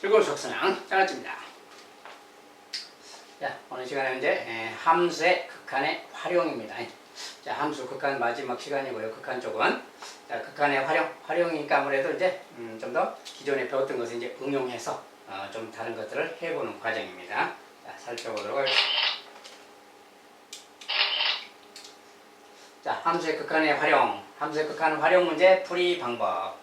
즐거운 수학성향 짱아찌입니다. 자, 오늘 시간은 이제 함수의 극한의 활용입니다. 자, 함수 극한 마지막 시간이고요. 극한 쪽은 자, 극한의 활용이니까 아무래도 이제 좀 더 기존에 배웠던 것을 이제 응용해서 좀 다른 것들을 해보는 과정입니다. 자, 살펴보도록 하겠습니다. 자, 함수의 극한의 활용, 함수의 극한 활용 문제 풀이 방법.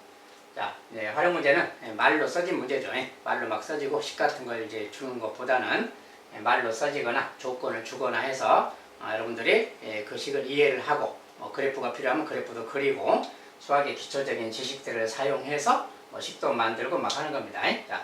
자, 활용 문제는 말로 써진 문제죠. 말로 막 써지고 식 같은 걸 이제 주는 것보다는 말로 써지거나 조건을 주거나 해서 여러분들이 그 식을 이해를 하고 그래프가 필요하면 그래프도 그리고 수학의 기초적인 지식들을 사용해서 식도 만들고 막 하는 겁니다. 자,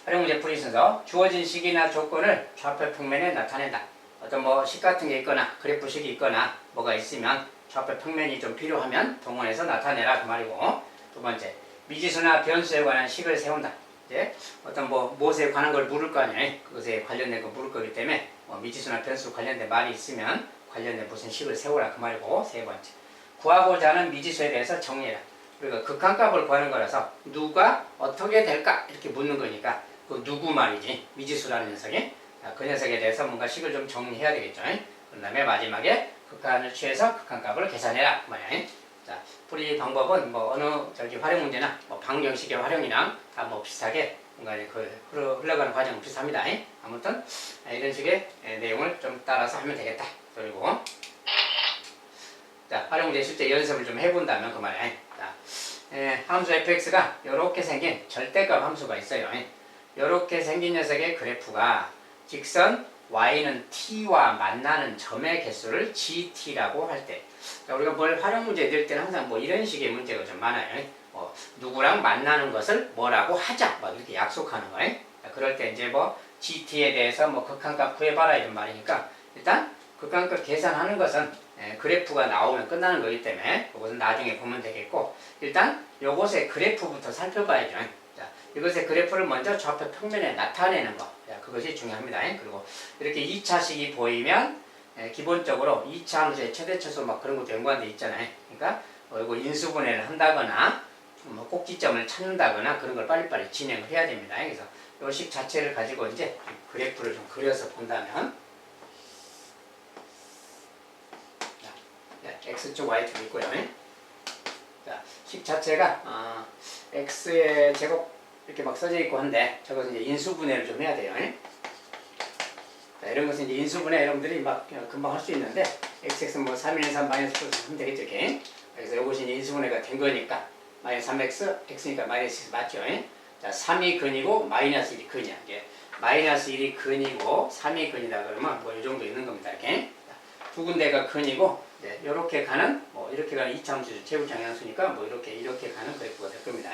활용 문제 풀이 순서. 주어진 식이나 조건을 좌표 평면에 나타낸다. 어떤 식 같은 게 있거나 그래프식이 있거나 뭐가 있으면 좌표 평면이 좀 필요하면 동원해서 나타내라 그 말이고, 두 번째, 미지수나 변수에 관한 식을 세운다. 이제 어떤 무엇에 관한 걸 물을 거 아니에요. 그것에 관련된 거 물을 거기 때문에 미지수나 변수 관련된 말이 있으면 관련된 무슨 식을 세우라 그 말이고, 세 번째, 구하고자 하는 미지수에 대해서 정리해라. 우리가 극한값을 구하는 거라서 누가 어떻게 될까 이렇게 묻는 거니까 그 누구 말이지, 미지수라는 녀석이. 그 녀석에 대해서 뭔가 식을 좀 정리해야 되겠죠. 그 다음에 마지막에 극한을 취해서 극한값을 계산해라 그 말이에요. 자, 풀이 방법은 어느 활용 문제나 방정식의 활용이랑 다 비슷하게 뭔가 흘러가는 과정은 비슷합니다. 아무튼 이런 식의 내용을 좀 따라서 하면 되겠다. 그리고 자, 활용 문제 실제 연습을 좀 해본다면 그 말이에요. 자, 함수 fx가 이렇게 생긴 절대값 함수가 있어요. 이렇게 생긴 녀석의 그래프가 직선 y는 t와 만나는 점의 개수를 gt라고 할 때, 우리가 활용 문제 낼 때는 항상 이런 식의 문제가 좀 많아요. 누구랑 만나는 것을 뭐라고 하자 이렇게 약속하는 거예요. 그럴 때 이제 gt에 대해서 극한값 구해봐라 이런 말이니까, 일단 극한값 계산하는 것은 그래프가 나오면 끝나는 거기 때문에 그것은 나중에 보면 되겠고, 일단 요것의 그래프부터 살펴봐야죠. 자, 이것의 그래프를 먼저 좌표 평면에 나타내는 거, 그것이 중요합니다. 그리고 이렇게 2차식이 보이면 기본적으로 2차 함수의 최대차수 그런 것도 연관되어 있잖아요. 그러니까 이거 인수분해를 한다거나 꼭지점을 찾는다거나 그런 걸 빨리빨리 진행을 해야 됩니다. 그래서 이 식 자체를 가지고 이제 그래프를 좀 그려서 본다면, x축 y축 있고요. 자, 식 자체가 x의 제곱 이렇게 써져 있고 한데, 저것은 이제 인수분해를 좀 해야 돼요. 자, 이런 것은 이제 인수분해 여러분들이 금방 할 수 있는데, xx는 3인 3 마이너스 플러스 하면 되겠죠. 이렇게. 그래서 이것이 이제 인수분해가 된 거니까 마이너스 3x, x니까 마이너스 6 맞죠. 자, 3이 근이고 마이너스 1이 근이야. 이게 마이너스 1이 근이고 3이 근이다 그러면 이 정도 있는 겁니다. 이렇게. 자, 두 군데가 근이고, 이렇게 가는 이렇게 가는 이차함수 제곱장 양수니까 이렇게 가는 그래프가 될 겁니다.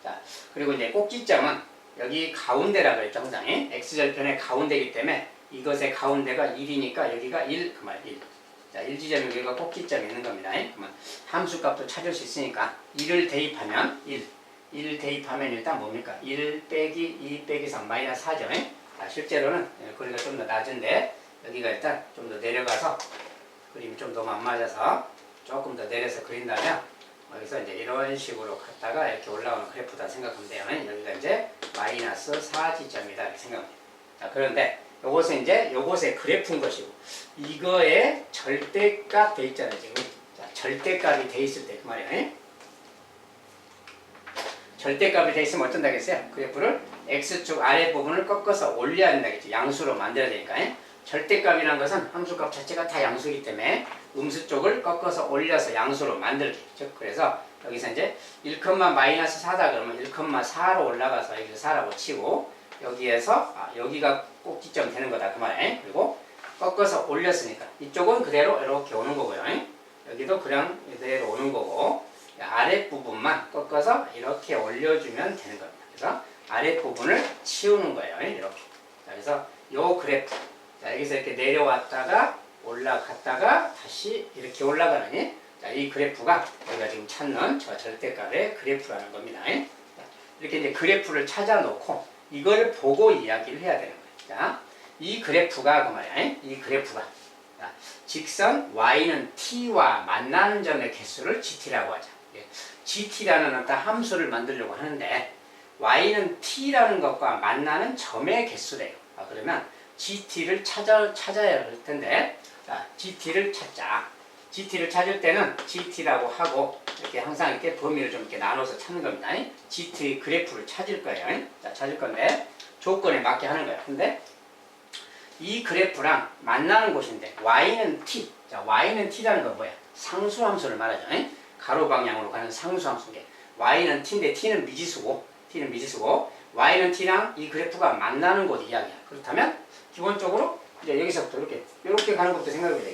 자, 그리고 이제 꼭지점은 여기 가운데라 그랬죠. 항상 x절편의 가운데이기 때문에 이것의 가운데가 1이니까 여기가 1, 그 말 1. 자, 1지점이 여기가 꼭지점이 있는 겁니다. 그러면 함수값도 찾을 수 있으니까 1을 대입하면 1 대입하면 일단 뭡니까? 1 빼기 2 빼기 3 마이너스 4죠. 자, 실제로는 거리가 좀 더 낮은데 여기가 일단 좀 더 내려가서 그림이 좀 너무 안 맞아서 조금 더 내려서 그린다면 여기서 이제 이런 식으로 갔다가 이렇게 올라오는 그래프다 생각하면 돼요. 여기가 이제 마이너스 4지점이다 이렇게 생각합니다. 자, 그런데 요것은 이제 요것의 그래프인 것이고, 이거에 절대값 돼 있잖아요, 지금. 자, 절대값이 돼 있을 때 그 말이에요. 절대값이 돼 있으면 어쩐다겠어요? 그래프를 x축 아랫부분을 꺾어서 올려야 된다겠죠. 양수로 만들어야 되니까. 절대값이라는 것은 함수값 자체가 다 양수이기 때문에 음수 쪽을 꺾어서 올려서 양수로 만들겠죠. 그래서 여기서 이제 1,-4다 그러면 1,4로 올라가서 여기서 4라고 치고, 여기에서 여기가 꼭지점 되는 거다 그 말이에요. 그리고 꺾어서 올렸으니까 이쪽은 그대로 이렇게 오는 거고요. 여기도 그냥 그대로 오는 거고, 아랫부분만 꺾어서 이렇게 올려주면 되는 겁니다. 그래서 아랫부분을 치우는 거예요. 이렇게. 자, 그래서 요 그래프, 자, 여기서 이렇게 내려왔다가 올라갔다가 다시 이렇게 올라가는 이 그래프가 우리가 지금 찾는 저 절대값의 그래프라는 겁니다. 자, 이렇게 이제 그래프를 찾아놓고 이걸 보고 이야기를 해야 되는 거예요. 자, 이 그래프가 그 말이야. 이 그래프가 자, 직선 y는 t와 만나는 점의 개수를 gt라고 하자. gt라는 어떤 함수를 만들려고 하는데, y는 t라는 것과 만나는 점의 개수래요. 그러면 gt를 찾아야 할 텐데, 자, gt를 찾자. gt를 찾을 때는 gt라고 하고 이렇게 항상 이렇게 범위를 좀 이렇게 나눠서 찾는 겁니다. gt 그래프를 찾을 거예요. 자, 찾을 건데 조건에 맞게 하는 거예요. 근데 이 그래프랑 만나는 곳인데 y는 t. 자, y는 t라는 건 뭐야? 상수함수를 말하죠. 가로 방향으로 가는 상수함수인데 y는 t인데 t는 미지수고 y는 t랑 이 그래프가 만나는 곳 이야기야. 그렇다면 기본적으로 이제 여기서부터 이렇게 가는 것부터 생각해 보자.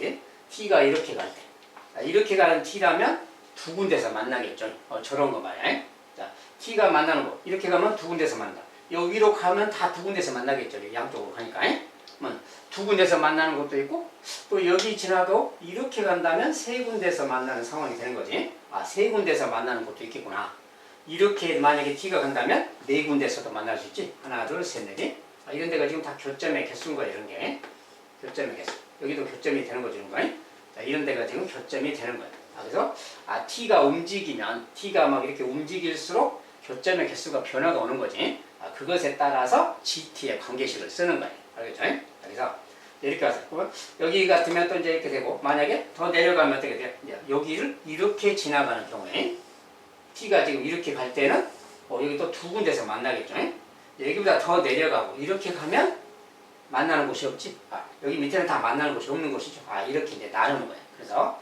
t가 이렇게 갈 때, 이렇게 가는 t라면 두 군데서 만나겠죠. 저런 거 말이야. 자, t가 만나는 곳 이렇게 가면 두 군데서 만나. 여기로 가면 다 두 군데서 만나겠죠. 양쪽으로 가니까. 두 군데서 만나는 곳도 있고 또 여기 지나도 이렇게 간다면 세 군데서 만나는 상황이 되는 거지. 세 군데서 만나는 곳도 있겠구나. 이렇게 만약에 t가 간다면 네 군데서도 만날 수 있지. 하나, 둘, 셋, 넷. 이런 데가 지금 다 교점의 개수인 거예요. 이런 게. 교점의 개수. 여기도 교점이 되는 거죠. 이런 거. 자, 이런 데가 지금 교점이 되는 거예요. 그래서 t가 움직이면 t가 막 이렇게 움직일수록 교점의 개수가 변화가 오는 거지. 그것에 따라서 gt의 관계식을 쓰는 거예요. 알겠죠? 그래서 이렇게 와서 여기 같으면 또 이제 이렇게 되고 만약에 더 내려가면 어떻게 돼요? 여기를 이렇게 지나가는 경우에 t가 지금 이렇게 갈 때는 여기 또 두 군데서 만나겠죠? 여기보다 더 내려가고 이렇게 가면 만나는 곳이 없지. 여기 밑에는 다 만나는 곳이 없는 곳이죠. 이렇게 이제 나누는 거예요. 그래서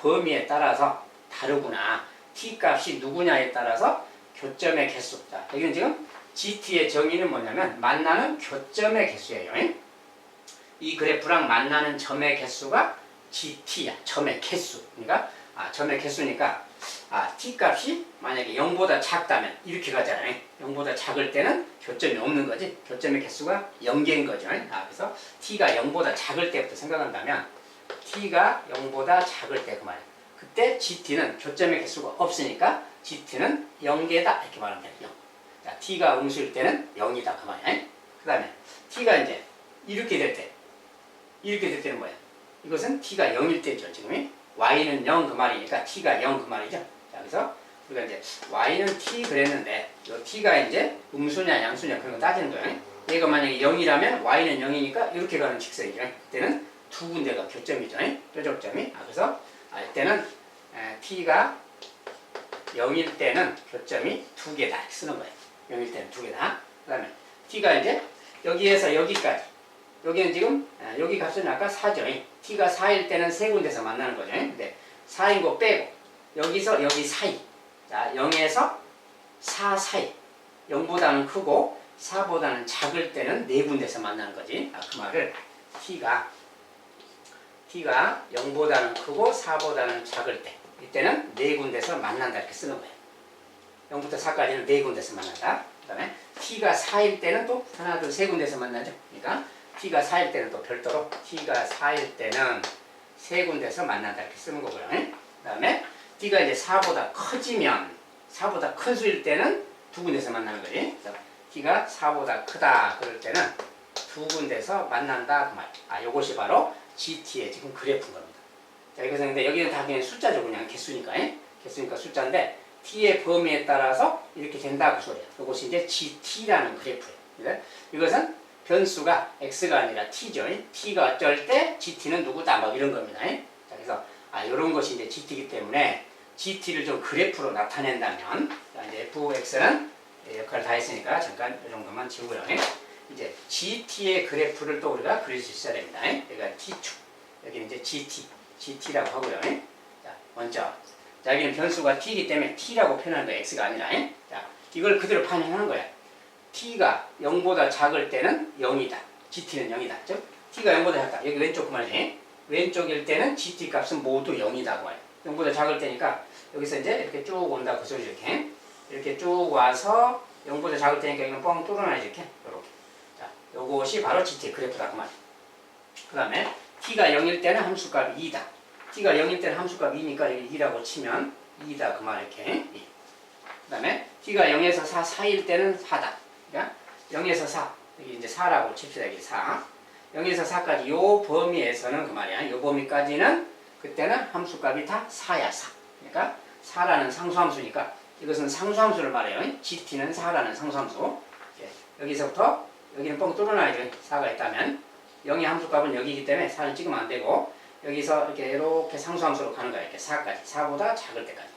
범위에 따라서 다르구나. t 값이 누구냐에 따라서 교점의 개수. 자, 여기는 지금 gt의 정의는 뭐냐면 만나는 교점의 개수예요. 이 그래프랑 만나는 점의 개수가 gt야. 점의 개수. 그러니까 점의 개수니까 t 값이 만약에 0보다 작다면 이렇게 가잖아요. 0보다 작을 때는 교점이 없는 거지. 교점의 개수가 0개인 거죠. 그래서 t가 0보다 작을 때부터 생각한다면 t가 0보다 작을 때 그 말이에요. 그때 gt는 교점의 개수가 없으니까 gt는 0개다 이렇게 말하면 돼요. 0. 자, t가 음수일 때는 0이다 그 말이에요. 그 다음에 t가 이제 이렇게 될 때는 뭐야? 이것은 t가 0일 때죠. 지금 y는 0 그 말이니까 t가 0 그 말이죠. 자, 그래서 우리가 이제 y는 t 그랬는데 이 t가 이제 음수냐 양수냐 그런 거 따지는 거예요. 얘가 만약에 0이라면 y는 0이니까 이렇게 가는 직선이죠. 그때는 두 군데가 교점이죠. 뾰족점이. 그래서 이때는 t가 0일 때는 교점이 두 개다 이렇게 쓰는 거예요. 0일 때는 두 개다. 그 다음에 t가 이제 여기에서 여기까지. 여기는 지금 여기 값은 아까 4죠. t가 4일 때는 세 군데서 만나는 거죠. 근데 4인 거 빼고 여기서 여기 사이. 자, 0에서 4 사이. 0보다는 크고 4보다는 작을 때는 네 군데서 만나는 거지. 그 말을 t가 0보다는 크고 4보다는 작을 때 이때는 네 군데서 만난다 이렇게 쓰는 거예요. 0부터 4까지는 네 군데서 만난다. 그 다음에 t가 4일 때는 또 하나, 둘, 세 군데서 만나죠. 그러니까 t가 4일 때는 또 별도로 t가 4일 때는 세 군데서 만난다 이렇게 쓰는 거고요. 그 다음에 t가 이제 4보다 커지면 4보다 큰 수일 때는 두 군데서 만나는 거지. 그래서 t가 4보다 크다 그럴 때는 두 군데서 만난다 그 말. 요것이 바로 gt의 지금 그래프인 겁니다. 자, 이것은 근데 여기는 다 그냥 숫자죠. 그냥 개수니까. 개수니까 숫자인데 t의 범위에 따라서 이렇게 된다 그 소리야. 이것이 이제 gt라는 그래프예요. 이것은 변수가 x가 아니라 t죠. t가 어쩔 때 gt는 누구다 막 이런 겁니다. 자, 그래서 이런 것이 이제 gt이기 때문에 gt를 좀 그래프로 나타낸다면 자, 이제 fx는 역할을 다 했으니까 잠깐 이 정도만 지우고요. 이제 gt의 그래프를 또 우리가 그릴 수 있어야 됩니다. 여기가 t축, 여기는 이제 gt라고 하고요. 자, 먼저 자, 여기는 변수가 t이기 때문에 t라고 표현하는 거야. x가 아니라. 자, 이걸 그대로 반영하는 거야. t가 0보다 작을 때는 0이다. gt는 0이다. 즉 t가 0보다 작다. 여기 왼쪽 그 말이지. 왼쪽일 때는 gt 값은 모두 0이다. 그 말이야. 0보다 작을 때니까 여기서 이제 이렇게 쭉 온다. 그 소리 이렇게 쭉 와서 0보다 작을 때니까 이건 뻥 뚫어놔야지. 이렇게. 자, 요것이 바로 gt의 그래프다. 그 말이야. 그 다음에 t가 0일 때는 함수값 2다. t가 0일 때는 함수값 2니까 여기 2라고 치면 2다. 그 말 이렇게. 그 다음에 t가 0에서 4 사이일 때는 4다. 그러니까 0에서 4. 여기 이제 4라고 칩시다. 여기 4. 0에서 4까지 요 범위에서는 그 말이야. 요 범위까지는 그때는 함수값이 다 4야. 4. 그러니까 4라는 상수함수니까 이것은 상수함수를 말해요. GT는 4라는 상수함수. 여기서부터 여기는 뻥 뚫어놔야죠. 4가 있다면 0의 함수값은 여기이기 때문에 4는 찍으면 안 되고 여기서 이렇게 상수함수로 가는 거야. 이렇게 4까지. 4보다 작을 때까지.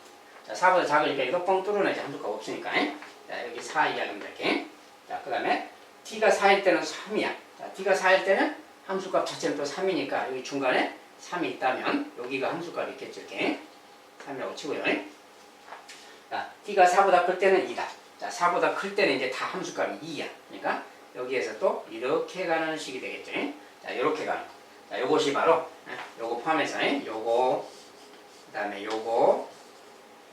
자, 4보다 작으니까 이거 뻥 뚫어놔야지 함수값 없으니까. 자, 여기 4 이야기입니다. 이렇게. 자, 그 다음에 t가 4일 때는 3이야. 자, t가 4일 때는 함수값 자체는 또 3이니까 여기 중간에 3이 있다면 여기가 함수값이 있겠죠. 이렇게 3이라고 치고요. 자, t가 4보다 클 때는 2다. 자, 4보다 클 때는 이제 다 함수값이 2야. 그러니까 여기에서 또 이렇게 가는 식이 되겠죠. 자, 이렇게 가는 거. 자, 요것이 바로 요거 포함해서 요거 그 다음에 요거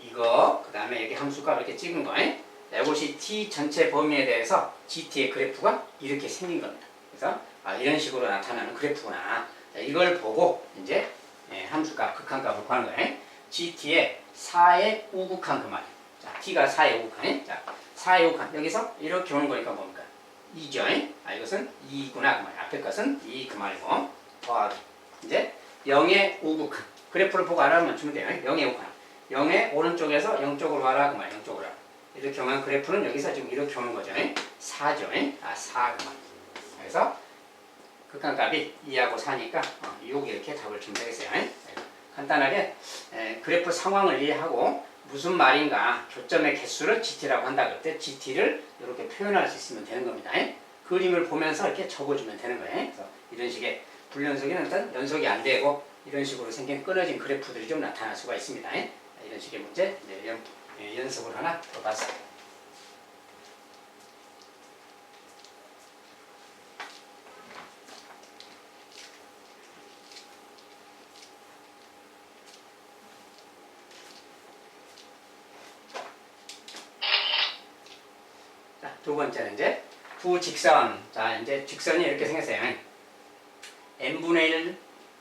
이거 그 다음에 여기 함수값 이렇게 찍은 거. 자, 요것이 t 전체 범위에 대해서 GT의 그래프가 이렇게 생긴 겁니다. 그래서 이런 식으로 나타나는 그래프구나. 자, 이걸 보고 이제 함수값, 극한값을 구하는 거예요. GT의 4의 우극한 그 말이에요. 자, t가 4의 우극한. 자, 4의 우극한. 여기서 이렇게 오는 거니까 뭡니까? 2죠. 이것은 2구나 그 말이에요. 앞에 것은 2 그 말이고. 이제 0의 우극한. 그래프를 보고 알아보면 주면 돼요. 0의 우극한. 0의 오른쪽에서 0쪽으로 와라 그 말이에요. 0쪽으로 와라. 이렇게 오면 그래프는 여기서 지금 이렇게 오는 거죠. 4죠. 4 그 말이에요. 그래서 극한값이 2하고 4니까 여기 이렇게 답을 주면 되겠어요. 간단하게 그래프 상황을 이해하고 무슨 말인가 교점의 개수를 GT라고 한다 그럴 때 GT를 이렇게 표현할 수 있으면 되는 겁니다. 그림을 보면서 이렇게 적어주면 되는 거예요. 그래서 이런 식의 불연속에는 일단 연속이 안 되고 이런 식으로 생긴 끊어진 그래프들이 좀 나타날 수가 있습니다. 이런 식의 문제 연습을 하나 더 봤어요. 자, 두 번째는 이제 두 직선. 자, 이제 직선이 이렇게 생겼어요. n분의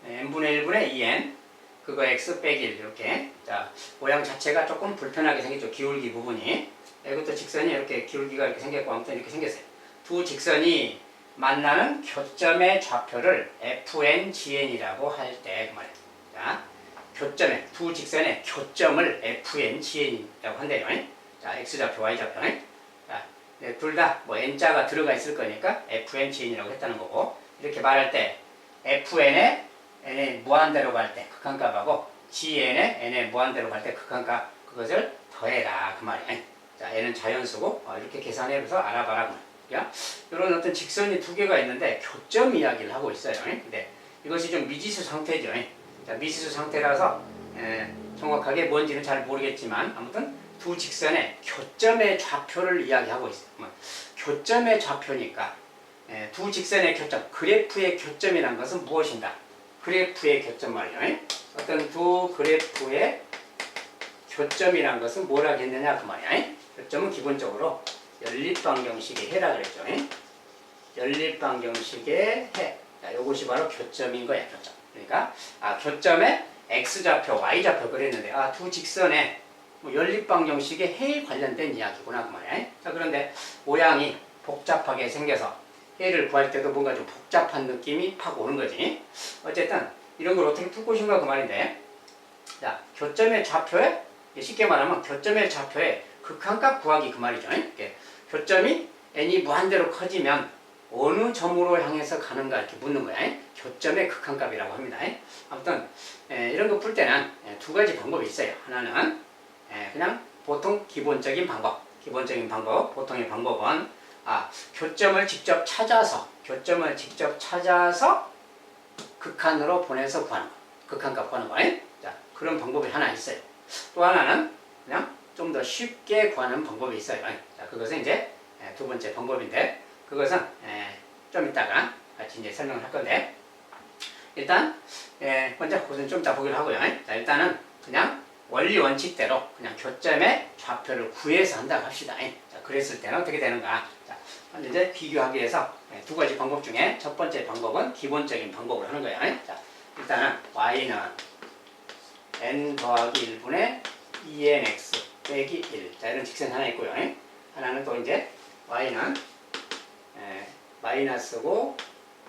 1분의 2n 그거 x 빼기 1 이렇게. 자, 모양 자체가 조금 불편하게 생겼죠. 기울기 부분이. 이것도 직선이 이렇게 기울기가 이렇게 생겼고 아무튼 이렇게 생겼어요. 두 직선이 만나는 교점의 좌표를 fn, gn이라고 할 때 그 말이에요. 자, 교점의 두 직선의 교점을 fn, gn이라고 한대요. 자, x좌표, y좌표. 자, 둘 다 뭐 n자가 들어가 있을 거니까 fn, gn이라고 했다는 거고 이렇게 말할 때 fn에 n의 무한대로 갈 때 극한값하고 gn에 n의 무한대로 갈 때 극한값 그것을 더해라 그 말이에요. 자, n은 자연수고 이렇게 계산해서 알아봐라. 그러니까 이런 어떤 직선이 두 개가 있는데 교점 이야기를 하고 있어요. 근데 이것이 좀 미지수 상태죠. 자, 미지수 상태라서 정확하게 뭔지는 잘 모르겠지만 아무튼 두 직선의 교점의 좌표를 이야기하고 있어요. 교점의 좌표니까 두 직선의 교점, 그래프의 교점이라는 것은 무엇인가? 그래프의 교점 말이에요. 어떤 두 그래프의 교점이라는 것은 뭐라 했느냐 그 말이야. 교점은 기본적으로 연립방정식의 해라 그랬죠. 연립방정식의 해. 자, 이것이 바로 교점인 거야, 교점. 그러니까 교점에 x좌표, y좌표 그랬는데 두 직선의 연립방정식의 해에 관련된 이야기구나 그 말이야. 자, 그런데 모양이 복잡하게 생겨서 해를 구할 때도 뭔가 좀 복잡한 느낌이 팍 오는 거지. 어쨌든 이런 걸 어떻게 풀 것인가 그 말인데, 자, 교점의 좌표에 쉽게 말하면 교점의 좌표에 극한값 구하기 그 말이죠. 교점이 n이 무한대로 커지면 어느 점으로 향해서 가는가 이렇게 묻는 거야. 교점의 극한값이라고 합니다. 아무튼 이런 거 풀 때는 두 가지 방법이 있어요. 하나는 그냥 보통 기본적인 방법, 보통의 방법은 교점을 직접 찾아서 극한으로 보내서 구하는 거, 극한값 구하는 거. 자, 그런 방법이 하나 있어요. 또 하나는 그냥 좀 더 쉽게 구하는 방법이 있어요. 자, 그것은 이제 두 번째 방법인데, 그것은 좀 이따가 같이 이제 설명을 할 건데, 일단 먼저 그것은 좀 이따 보기로 하고요. 자, 일단은 그냥 원리 원칙대로 그냥 교점의 좌표를 구해서 한다고 합시다. 자, 그랬을 때는 어떻게 되는가? 자, 이제 비교하기 위해서 두 가지 방법 중에 첫 번째 방법은 기본적인 방법으로 하는 거예요. 자, 일단은 y는 n 더하기 1분의 2nx 빼기 1. 자, 이런 직선이 하나 있고요. 하나는 또 이제 y는 마이너스고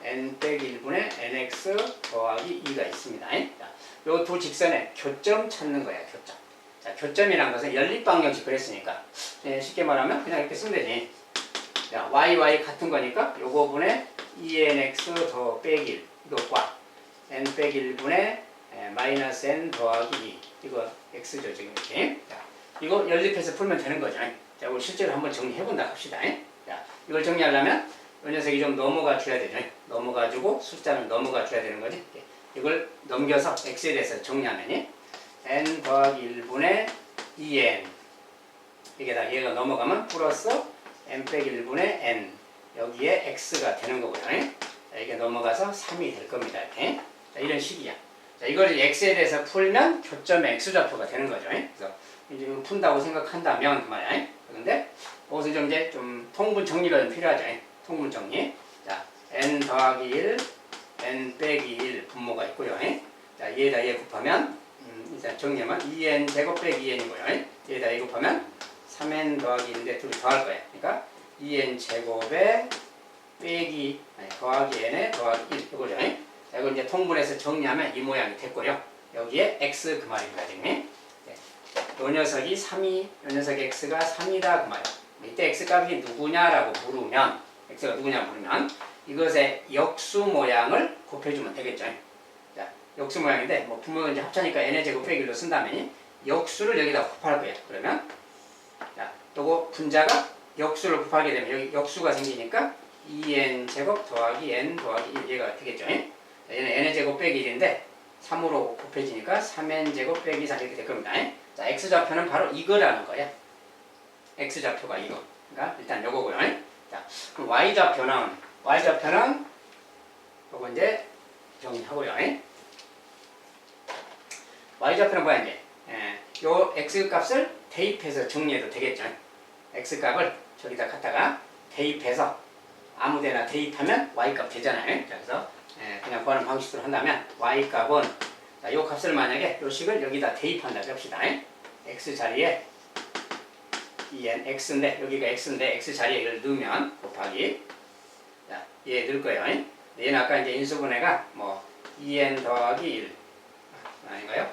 n 빼기 1분의 nx 더하기 2가 있습니다. 자, 요 두 직선의 교점 찾는 거야, 교점. 자, 교점이라는 것은 연립방정식 그랬으니까 쉽게 말하면 그냥 이렇게 쓰면 되지. 자, y 같은 거니까 요거분에 2nx 더 빼기 1 이것과 n 빼기 1분의 마이너스 n 더하기 2 이거 x죠 지금 이렇게. 자, 이거 연립해서 풀면 되는 거죠. 자, 우리 실제로 한번 정리해 본다 합시다. 자, 이걸 정리하려면 이 녀석이 좀 넘어가 줘야 되죠. 넘어가지고 숫자는 넘어가 줘야 되는 거지. 이걸 넘겨서 x에 대해서 정리하면 n 더하기 1분의 2n 이게 다 얘가 넘어가면 플러스 n 빼기 1분의 n 여기에 x가 되는 거고요. 자, 이게 넘어가서 3이 될 겁니다. 이렇게. 자, 이런 식이야. 자, 이걸 x에 대해서 풀면 교점의 x좌표가 되는 거죠. 그래서 이제 푼다고 생각한다면 그 말이야. 그런데 여기서 좀 이제 좀 통분 정리가 좀 필요하죠. 통분 정리. 자, n 더하기 1, n 빼기 1 분모가 있고요. 자, 얘에다 얘 곱하면 일단 정리하면 2n 제곱 빼기 2n이고요. 얘에다 얘 곱하면 3n 더하기 1인데 둘이 더할 거예요. 그러니까 2n 제곱에 빼기 더하기 n에 더하기 1 이거죠. 자, 이걸 이제 통분해서 정리하면 이 모양이 됐고요. 여기에 x 그 말입니다. 지금. 요 녀석이 3이, 요 녀석의 x가 3이다 그 말이야. 이때 x 값이 누구냐라고 물으면 x가 누구냐 물으면 이것의 역수 모양을 곱해주면 되겠죠. 자, 역수 모양인데 뭐 분모는 이제 합차니까 n의 제곱 빼기 1로 쓴다면 역수를 여기다 곱할 거야. 그러면 자, 요거 분자가 역수를 곱하게 되면 여기 역수가 생기니까 2n 제곱 더하기 n 더하기 1 얘가 되겠죠. 얘는 n의 제곱 빼기 1인데 3으로 곱해지니까 3n 제곱 빼기 4 이렇게 될 겁니다. 자, x좌표는 바로 이거라는 거야. x좌표가 이거. 그러니까 일단 요거고요. 자, 그럼 y좌표는 요거 이제 정리하고요. y좌표는 뭐야 이제? 요 x값을 대입해서 정리해도 되겠죠. x값을 저기다 갖다가 대입해서 아무데나 대입하면 y값 되잖아요. 자, 그래서 그냥 구하는 방식으로 한다면 y값은 자, 요 값을 만약에 요 식을 여기다 대입한다고 합시다. x 자리에 2n x인데 여기가 x인데 x 자리에 이걸 넣으면 곱하기 자, 얘 넣을 거예요. 얘는 아까 이제 인수분해가 뭐 2n 더하기 1 아닌가요?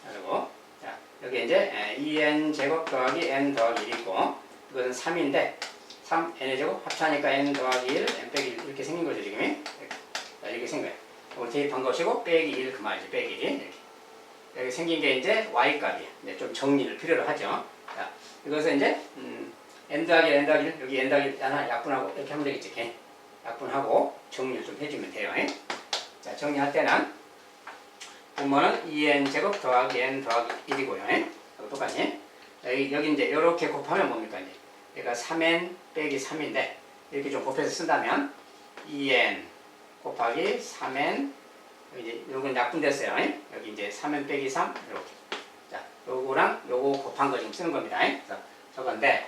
그리고 자, 여기 이제 2n 제곱 더하기 n 더하기 1 있고 이것은 3인데 3 n의 제곱 합차니까 n 더하기 1 n 빼기 1 이렇게 생긴 거죠 지금. 자, 이렇게 생긴 거예요. 이걸 대입한 것이고 빼기 1 그 말이지 빼기 1 이렇게. 여기 생긴 게 이제 y값이야. 이제 좀 정리를 필요로 하죠. 자, 이것은 이제 n 더하기 n 더하기 1 여기 n 더하기 1 하나 약분하고 이렇게 하면 되겠지. 이렇게. 약분하고 정리를 좀 해주면 돼요. 자, 정리할 때는 분모는 2n 제곱 더하기 n 더하기 1이고요. 똑같이 여기 이제 이렇게 곱하면 뭡니까 이제 얘가 3n 빼기 3인데 이렇게 좀 곱해서 쓴다면 2n 곱하기 3n 이제 요건 약분됐어요. 여기 이제 3n 빼기 3 이렇게. 자, 요거랑 요거 곱한 거 지금 쓰는 겁니다. 그래서 저건데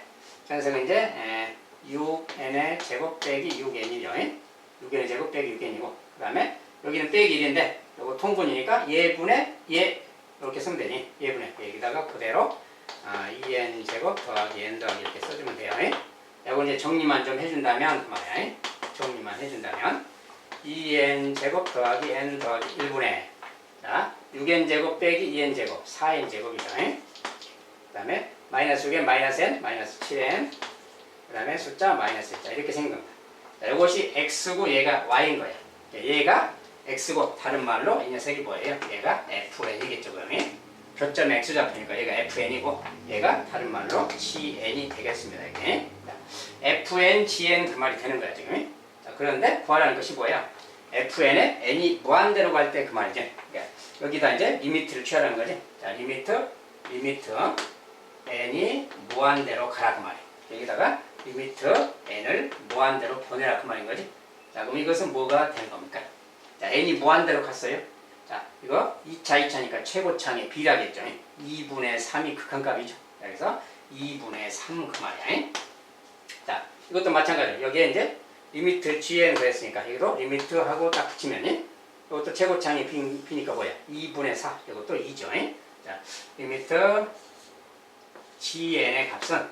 전석은 이제 6n의 제곱 빼기 6n이요. 6n의 제곱 빼기 6n이고 그 다음에 여기는 빼기 1인데 요거 통분이니까 얘분의 얘 이렇게 쓰면 되니 얘분의 여기다가 그대로 2n 제곱 더하기 n 더하기 이렇게 써주면 돼요. 요거 이제 정리만 좀 해준다면 그 말이야. 정리만 해준다면 2n 제곱 더하기 n 더하기 1분의 자 6n 제곱 빼기 2n 제곱 4n 제곱이죠. 그 다음에 마이너스 6n 마이너스 n 마이너스 7n 그 다음에 숫자 마이너스 1자 이렇게 생긴 겁니다. 자, 이것이 x고 얘가 y인 거예요. 얘가 x고 다른 말로 이 녀석이 뭐예요? 얘가 fn이겠죠. 그러면 교점 x좌표니까 얘가 fn이고 얘가 다른 말로 gn이 되겠습니다. 이렇게. 자, fn, gn 그 말이 되는 거야 지금. 자, 그런데 구하라는 것이 뭐예요? fn에 n이 무한대로 갈 때 그 말이죠. 그러니까 여기다 이제 리미트를 취하라는 거지. 자, 리미트 n이 무한대로 가라 그 말이에요. 여기다가 리미트 n을 무한대로 보내라 그 말인 거지. 자, 그럼 이것은 뭐가 되는 겁니까? 자, n이 무한대로 갔어요. 자, 이거 2차, 2차니까 최고차의 비례하겠죠. 2분의 3이 극한값이죠. 그래서 2분의 3 그 말이야. 자, 이것도 마찬가지로 여기에 이제 리미트 gn 그랬으니까 여기도 리미트하고 딱 붙이면 이것도 최고차의 비니까 뭐야? 2분의 4 이것도 2죠. 자, 리미트 gn의 값은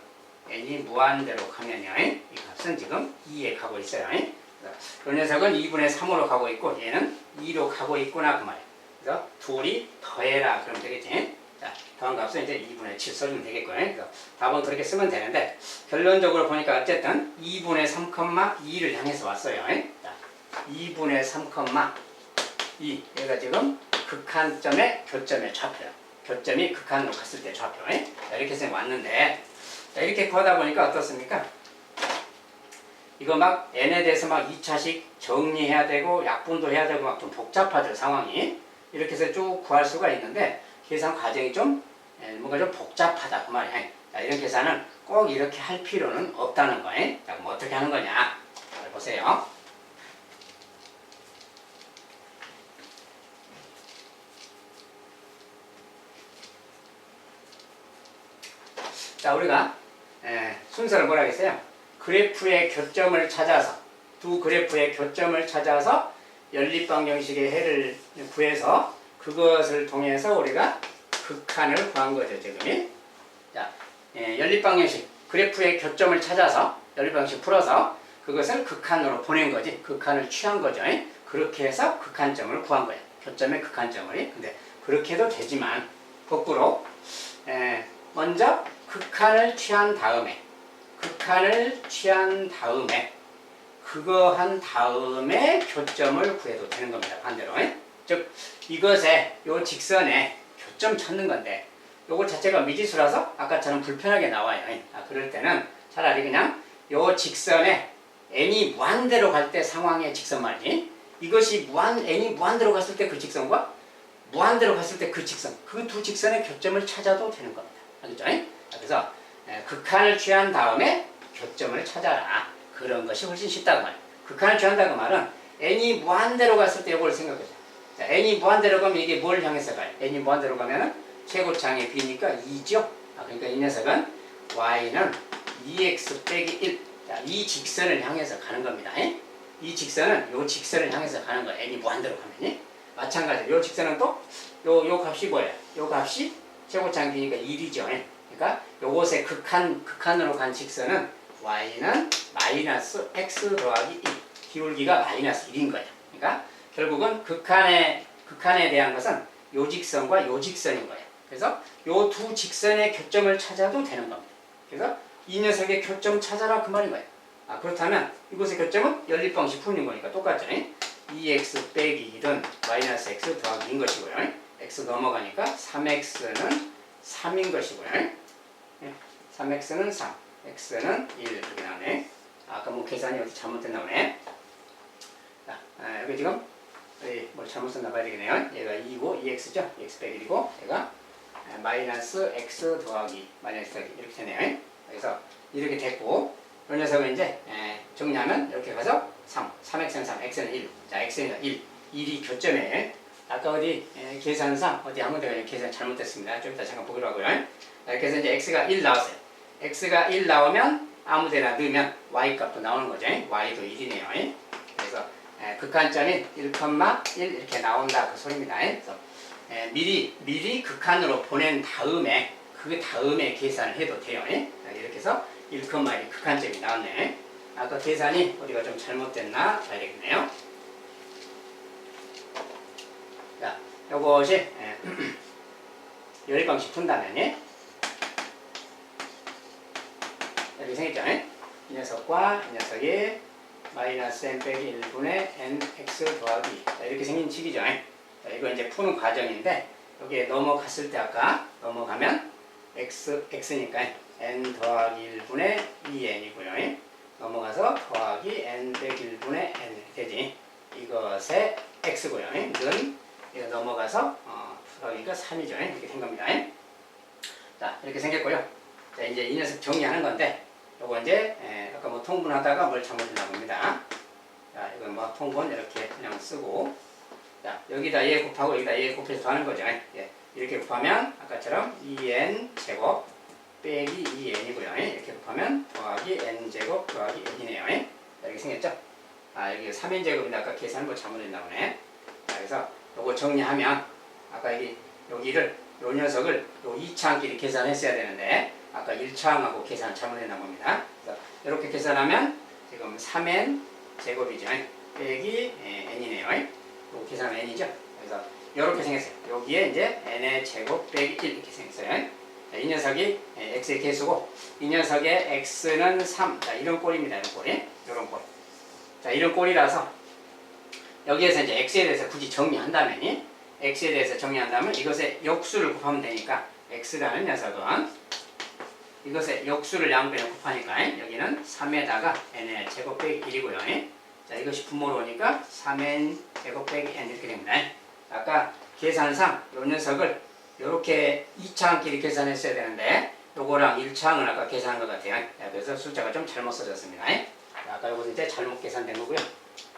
n이 무한대로 가면요. 이 값은 지금 2에 가고 있어요. 이 녀석은 2분의 3으로 가고 있고 얘는 2로 가고 있구나 그 말이에요. 그래서 둘이 더해라 그러면 되겠지. 자, 더한 값은 이제 2분의 7 써주면 되겠고요. 그래서 답은 그렇게 쓰면 되는데 결론적으로 보니까 어쨌든 2분의 3,2를 향해서 왔어요. 자, 2분의 3,2 얘가 지금 극한점의 교점의 좌표요. 교점이 극한으로 갔을 때 좌표. 자, 이렇게 해서 왔는데 자, 이렇게 구하다 보니까 어떻습니까? 이거 막 n에 대해서 막 2차식 정리해야 되고 약분도 해야 되고 막 좀 복잡하죠 상황이. 이렇게 해서 쭉 구할 수가 있는데 계산 과정이 좀 뭔가 좀 복잡하다 그 말이야. 자, 이런 계산은 꼭 이렇게 할 필요는 없다는 거예요. 자, 그럼 어떻게 하는 거냐? 잘 보세요. 자, 우리가 순서를 뭐라 했어요? 그래프의 교점을 찾아서 두 그래프의 교점을 찾아서 연립방정식의 해를 구해서 그것을 통해서 우리가 극한을 구한 거죠 지금. 자, 연립방정식 그래프의 교점을 찾아서 연립방정식 풀어서 그것을 극한으로 보낸 거지. 극한을 취한 거죠. 그렇게 해서 극한점을 구한 거예요. 교점의 극한점을. 근데 그렇게 해도 되지만 거꾸로 먼저 극한을 취한 다음에 그거 한 다음에 교점을 구해도 되는 겁니다. 반대로. 즉 이것에 요 직선에 교점 찾는 건데 요거 자체가 미지수라서 아까처럼 불편하게 나와요. 그럴 때는 차라리 그냥 요 직선에 n이 무한대로 갈 때 상황의 직선 말이지. 이것이 n이 무한대로 갔을 때 그 직선과 무한대로 갔을 때 그 직선, 그 두 직선의 교점을 찾아도 되는 겁니다. 알겠죠? 그래서 극한을 취한 다음에 교점을 찾아라. 그런 것이 훨씬 쉽다고 말이에요. 극한을 취한다고 말은 n이 무한대로 갔을 때 이걸 생각해보자. 자, n이 무한대로 가면 이게 뭘 향해서 가요? n이 무한대로 가면은 최고창의 b니까 2죠. 그러니까 이 녀석은 y는 2x 빼기 1. 자, 이 직선을 향해서 가는 겁니다. 이 직선은 요 직선을 향해서 가는 거예요. n이 무한대로 가면. 마찬가지로 요 직선은 또 요 값이 뭐예요? 요 값이 최고창 b니까 1이죠. 그러니까 요것의 극한으로 간 직선은 y는 마이너스 x 더하기 1. 기울기가 마이너스 1인 거예요. 그러니까 결국은 극한에 대한 것은 요 직선과 요 직선인 거예요. 그래서 요 두 직선의 교점을 찾아도 되는 겁니다. 그래서 이 녀석의 교점 찾아라 그 말인 거예요. 그렇다면 이곳의 교점은 연립방식 푸는 거니까 똑같죠. 2x 빼기 1은 마이너스 x 더하기 2인 것이고요. x 넘어가니까 3x는 3인 것이고요. 3x는 3, x는 1 이렇게 나오네. 아까 뭐 계산이 어디 잘못됐나 보네. 자, 여기 지금 뭘 잘못 썼나 봐야 되겠네요. 얘가 2고 2x죠. x 빼기 1이고 얘가 마이너스 x 더하기 마이너스 더하기 이렇게 되네요. 그래서 이렇게 됐고 이 녀석은 이제 정리하면 이렇게 가서 3x는 3, x는 1. 자, x는 1, 1이 교점에 아까 어디 계산상 어디 아무 데가 계산 잘못됐습니다. 좀 이따 잠깐 보기로 하고요. 그래서 이제 x가 1 나왔어요. x가 1 나오면 아무 데나 넣으면 y 값도 나오는 거죠. y도 1이네요. 그래서 극한점이 1,1 이렇게 나온다 그 소리입니다. 그래서 미리 극한으로 보낸 다음에 그 다음에 계산을 해도 돼요. 이렇게 해서 1,1이 극한점이 나왔네. 아까 계산이 어디가 좀 잘못됐나 봐야 되겠네요. 자, 요것이 연립방식 푼다면 이렇게 생겼죠. 이 녀석과 이 녀석이 마이너스 n 빼기 1분의 nx 더하기 자, 이렇게 생긴 식이죠. 자, 이거 이제 푸는 과정인데 여기에 넘어갔을 때 아까 넘어가면 x니까 n 더하기 1분의 2n이고요. 넘어가서 더하기 n 빼기 1분의 n 이렇게 되지. 이것의 x고요. 는 이거 넘어가서 그러니까 3이죠. 이렇게 된 겁니다. 자, 이렇게 생겼고요. 자, 이제 이 녀석 정리하는 건데 요거 이제 아까 뭐 통분하다가 뭘 잘못했나 봅니다. 자, 이건 뭐 통분 이렇게 그냥 쓰고 자, 여기다 얘 곱하고 여기다 얘 곱해서 하는 거죠. 이렇게 곱하면 아까처럼 2n 제곱 빼기 2n이고요. 이렇게 곱하면 더하기 n 제곱 더하기 n이네요. 이렇게 생겼죠? 여기 3n 제곱인데 아까 계산 뭐 잘못했나 보네. 자, 그래서 요거 정리하면 아까 여기를 요 녀석을 요 2차항끼리 계산했어야 되는데 아까 1차항하고 계산 잘못했나 봅니다. 그래서 이렇게 계산하면 지금 3n 제곱이죠. 빼기 n이네요. 요 계산하면 n이죠. 그래서 이렇게 생겼어요. 여기에 이제 n의 제곱 빼기 1 이렇게 생겼어요. 자, 이 녀석이 x의 개수고 이 녀석의 x는 3. 자, 이런 꼴입니다. 이런 꼴이. 이런 꼴. 자, 이런 꼴이라서 여기에서 이제 x에 대해서 굳이 정리한다면 x에 대해서 정리한다면 이것의 역수를 곱하면 되니까 x라는 녀석은 이것의 역수를 양변에 곱하니까 여기는 3에다가 n의 제곱 빼기 1이고요. 자, 이것이 분모로 오니까 3n 제곱 빼기 n 이렇게 됩니다. 아까 계산상 이 녀석을 이렇게 2차항끼리 계산했어야 되는데 요거랑 1차항을 아까 계산한 것 같아요. 그래서 숫자가 좀 잘못 써졌습니다. 아까 요거는 이제 잘못 계산된 거고요.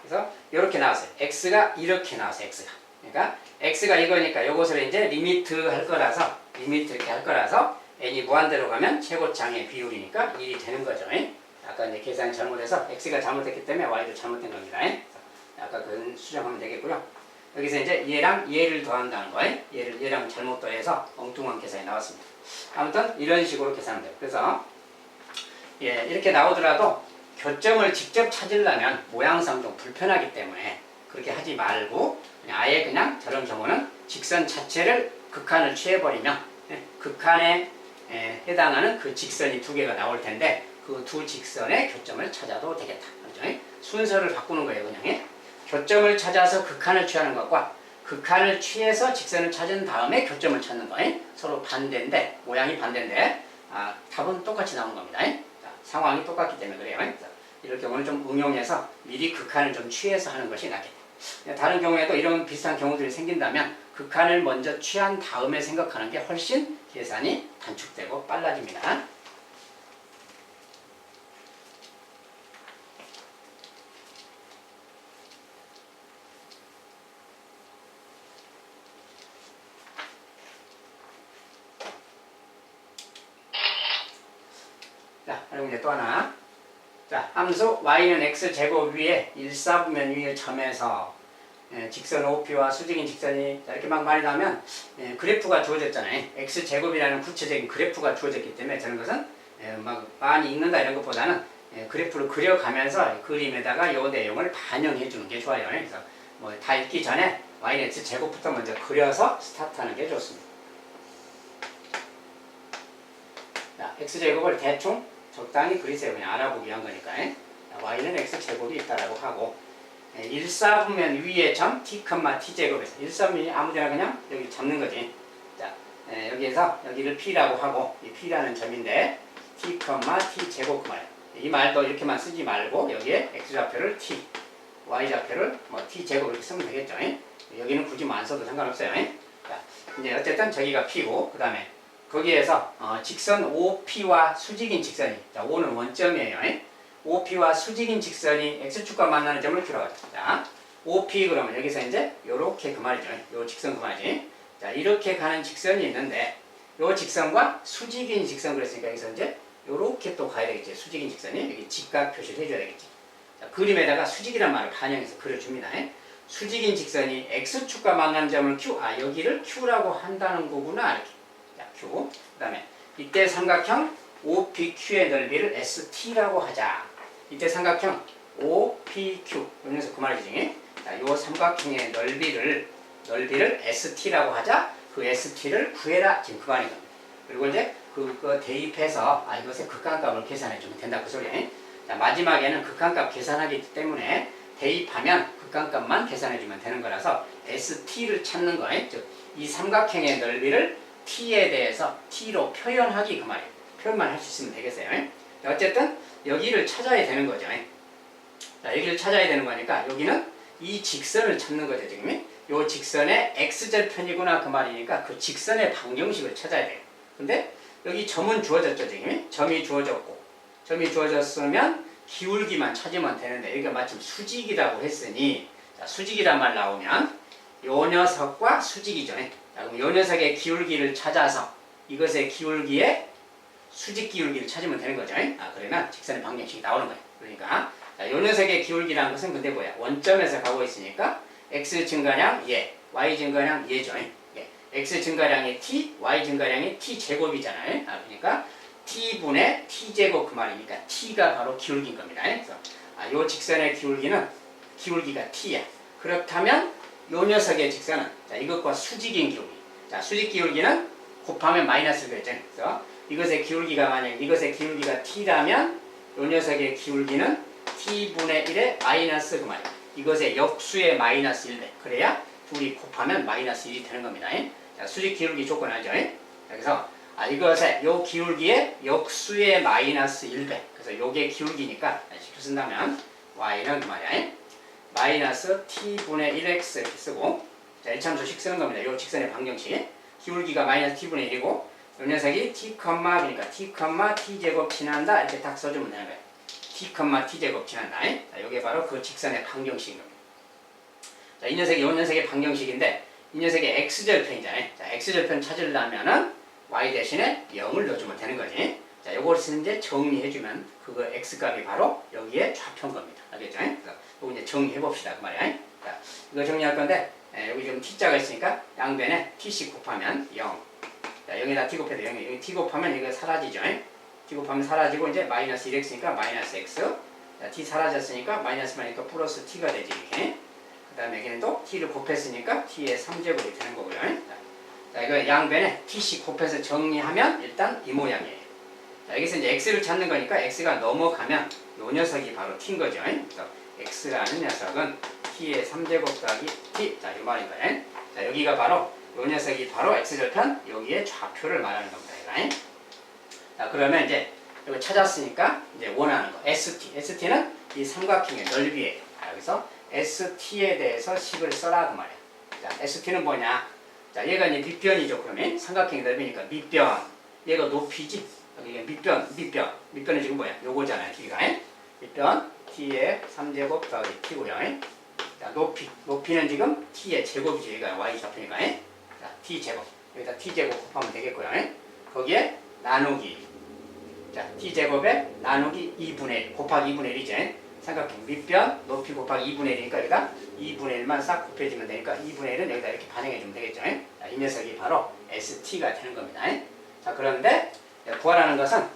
그래서 이렇게 나왔어요. x가 이렇게 나왔어요. x가. 그러니까 x가 이거니까 요것을 이제 리미트 할 거라서 리미트 이렇게 할 거라서 n이 무한대로 가면 최고차항의 비율이니까 1이 되는 거죠. 아까 이제 계산이 잘못해서 x가 잘못됐기 때문에 y도 잘못된 겁니다. 아까 그건 수정하면 되겠고요. 여기서 이제 얘랑 얘를 더한다는 거예요. 얘랑 잘못 더해서 엉뚱한 계산이 나왔습니다. 아무튼 이런 식으로 계산하면 돼요. 그래서 이렇게 나오더라도 교점을 직접 찾으려면 모양상 좀 불편하기 때문에 그렇게 하지 말고 아예 그냥 저런 경우는 직선 자체를 극한을 취해버리면 극한에 해당하는 그 직선이 두 개가 나올 텐데 그 두 직선의 교점을 찾아도 되겠다. 그렇죠? 순서를 바꾸는 거예요. 그냥 교점을 찾아서 극한을 취하는 것과 극한을 취해서 직선을 찾은 다음에 교점을 찾는 거 서로 반대인데 모양이 반대인데 답은 똑같이 나오는 겁니다. 자, 상황이 똑같기 때문에 그래요. 자, 이럴 경우는 좀 응용해서 미리 극한을 좀 취해서 하는 것이 낫겠다. 다른 경우에도 이런 비슷한 경우들이 생긴다면 극한을 먼저 취한 다음에 생각하는 게 훨씬 계산이 단축되고 빨라집니다. 자, 그리고 이제 또 하나. 자, 함수 y는 x제곱 위에 1사분면 위의 점에서 직선 OP와 수직인 직선이 이렇게 막 말이 나면 그래프가 주어졌잖아요. x제곱이라는 구체적인 그래프가 주어졌기 때문에 저런 것은 막 많이 읽는다 이런 것보다는 그래프를 그려가면서 그림에다가 이 내용을 반영해 주는 게 좋아요. 그래서 뭐 다 읽기 전에 y는 x제곱부터 먼저 그려서 스타트하는 게 좋습니다. 자, x제곱을 대충 적당히 그리세요. 그냥 알아보기 위한 거니까. y는 x제곱이 있다라고 하고 1사분면 위의 점 t, t제곱에서 1사분면이 아무데나 그냥 여기 잡는 거지. 자, 여기에서 여기를 p라고 하고 이 p라는 점인데 t, t제곱 그 말이에요. 이 말도 이렇게만 쓰지 말고 여기에 x좌표를 t, y좌표를 뭐 t제곱 이렇게 쓰면 되겠죠. 여기는 굳이 뭐 안 써도 상관없어요. 자, 이제 어쨌든 저기가 p고 그 다음에 거기에서 직선 OP와 수직인 직선이 자, O는 원점이에요. OP와 수직인 직선이 X축과 만나는 점을 Q라고 하죠. 자, OP 그러면 여기서 이제 요렇게 그 말이죠. 요 직선 그 말이지. 자, 이렇게 가는 직선이 있는데 요 직선과 수직인 직선 그랬으니까 여기서 이제 요렇게 또 가야 되겠지. 수직인 직선이 여기 직각 표시를 해줘야 되겠지. 자, 그림에다가 수직이란 말을 반영해서 그려줍니다. 수직인 직선이 X축과 만나는 점을 Q, 여기를 Q라고 한다는 거구나 이렇게. q. 그 다음에 이때 삼각형 OPQ의 넓이를 ST라고 하자. 이때 삼각형 OPQ. 요 녀석 그 말이지. 자, 요 삼각형의 넓이를 ST라고 하자. 그 ST를 구해라. 지금 그 말인 겁니다. 그리고 이제 그거 대입해서 이것의 극한값을 계산해 주면 된다. 그 소리에. 자, 마지막에는 극한값 계산하기 때문에 대입하면 극한값만 계산해 주면 되는 거라서 ST를 찾는 거예요. 즉, 이 삼각형의 넓이를 t에 대해서 t로 표현하기 그 말이에요. 표현만 할 수 있으면 되겠어요. 어쨌든 여기를 찾아야 되는 거죠. 자, 여기를 찾아야 되는 거니까 여기는 이 직선을 찾는 거죠. 지금 이 직선의 x절편이구나 그 말이니까 그 직선의 방정식을 찾아야 돼요. 근데 여기 점은 주어졌죠. 지금 점이 주어졌고 점이 주어졌으면 기울기만 찾으면 되는데 여기가 마침 수직이라고 했으니 자, 수직이란 말 나오면 요 녀석과 수직이죠. 자, 그럼 요 녀석의 기울기를 찾아서 이것의 기울기에 수직 기울기를 찾으면 되는 거죠. 그러면 직선의 방정식이 나오는 거예요. 그러니까 자, 요 녀석의 기울기라는 것은 근데 뭐야? 원점에서 가고 있으니까 x 증가량 얘, y 증가량 얘죠. x 증가량이 t, y 증가량이 t 제곱이잖아요. 그러니까 t분의 t 제곱 그 말이니까 t가 바로 기울기인 겁니다. 그래서 요 직선의 기울기가 t야. 그렇다면 요 녀석의 직선은 자, 이것과 수직인 기울기. 자, 수직 기울기는 곱하면 마이너스를 그랬죠. 그래서 이것의 기울기가 만약 이것의 기울기가 t라면 요 녀석의 기울기는 t분의 1의 마이너스 그 말이야. 이것의 역수의 마이너스 1배. 그래야 둘이 곱하면 마이너스 1이 되는 겁니다. 자, 수직 기울기 조건 알죠? 그래서 이것의 요 기울기의 역수의 마이너스 1배. 그래서 요게 기울기니까 식표 쓴다면 y는 그 말이야. 마이너스 t분의 1x 이렇게 쓰고 자, 일참수식 쓰는 겁니다. 요 직선의 방정식. 기울기가 마이너스 t분의 1이고 요 녀석이 t, 그러니까 t, t제곱 지난다 이렇게 딱 써주면 되는 거예요. t, t제곱 지난다. 자, 요게 바로 그 직선의 방정식인 겁니다. 자, 이 녀석이 요 녀석의 방정식인데 이 녀석의 x절편이잖아요. 자, x절편 찾으려면은 y 대신에 0을 넣어주면 되는 거지. 자, 요것을 이제 정리해주면 그거 x값이 바로 여기에 좌표인 겁니다. 알겠죠? 그래서 요거 이제 정리해봅시다. 그 말이야. 자, 이거 정리할 건데 여기 지금 t자가 있으니까 양변에 t씩 곱하면 0. 자, 0에다 t 곱해도 0이에요. 여기 t 곱하면 이거 사라지죠. t 곱하면 사라지고 이제 마이너스 1x니까 마이너스 x. 자, t 사라졌으니까 마이너스만 니까 플러스 t가 되지 이렇게. 그 다음에 여기는 또 t를 곱했으니까 t의 3제곱이 되는 거고요. 자, 이거 양변에 t씩 곱해서 정리하면 일단 이 모양이에요. 자, 여기서 이제 x를 찾는 거니까 x가 넘어가면 요 녀석이 바로 t인 거죠. 그래서 x라는 녀석은 t의 3제곱 더하기 t. 자, 이 말인 거예요. 자, 여기가 바로 요 녀석이 바로 x절편 여기에 좌표를 말하는 겁니다. 자, 그러면 이제 이거 찾았으니까 이제 원하는 거 ST. ST는 이 삼각형의 넓이에요. 자, 여기서 ST에 대해서 식을 써라 그 말이에요. 자, ST는 뭐냐? 자, 얘가 이제 밑변이죠. 그러면 삼각형의 넓이니까 밑변. 얘가 높이지. 여기 밑변은 지금 뭐야? 요거잖아요. 길이가. 밑변 t의 3제곱 더하기 t고요. 자, 높이는 지금 t의 제곱이죠. 얘가 y 좌표니까. 자, t 제곱. 여기다 t 제곱 곱하면 되겠고요. 거기에 나누기. 자, t제곱에 나누기 2분의 1 곱하기 2분의 1이죠. 삼각형 밑변 높이 곱하기 2분의 1이니까 여기다 2분의 1만 싹 곱해주면 되니까 2분의 1은 여기다 이렇게 반영해주면 되겠죠. 자, 이 녀석이 바로 ST가 되는 겁니다. 자, 그런데 구하라는 것은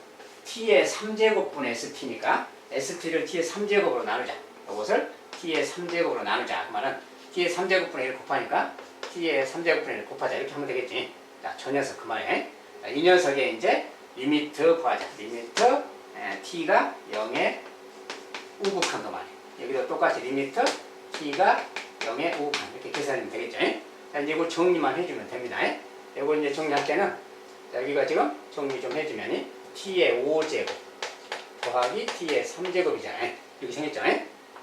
t의 3제곱분의 ST니까 ST를 t의 3제곱으로 나누자. 이것을 t의 3제곱으로 나누자. 그 말은 t의 3제곱분의 1 곱하니까 t의 3제곱분의 1 곱하자. 이렇게 하면 되겠지. 자, 저 녀석 그 말이에요. 자, 이 녀석의 이제 리미트 구하자. 리미트 t가 0에 우극한 거 말이에요. 여기도 똑같이 리미트 t가 0에 우극한 이렇게 계산하면 되겠죠. 자, 이제 이걸 정리만 해주면 됩니다. 이걸 이제 정리할 때는 여기가 지금 정리 좀 해주면 t의 5제곱 더하기 t의 3제곱이잖아요. 이렇게 생겼죠.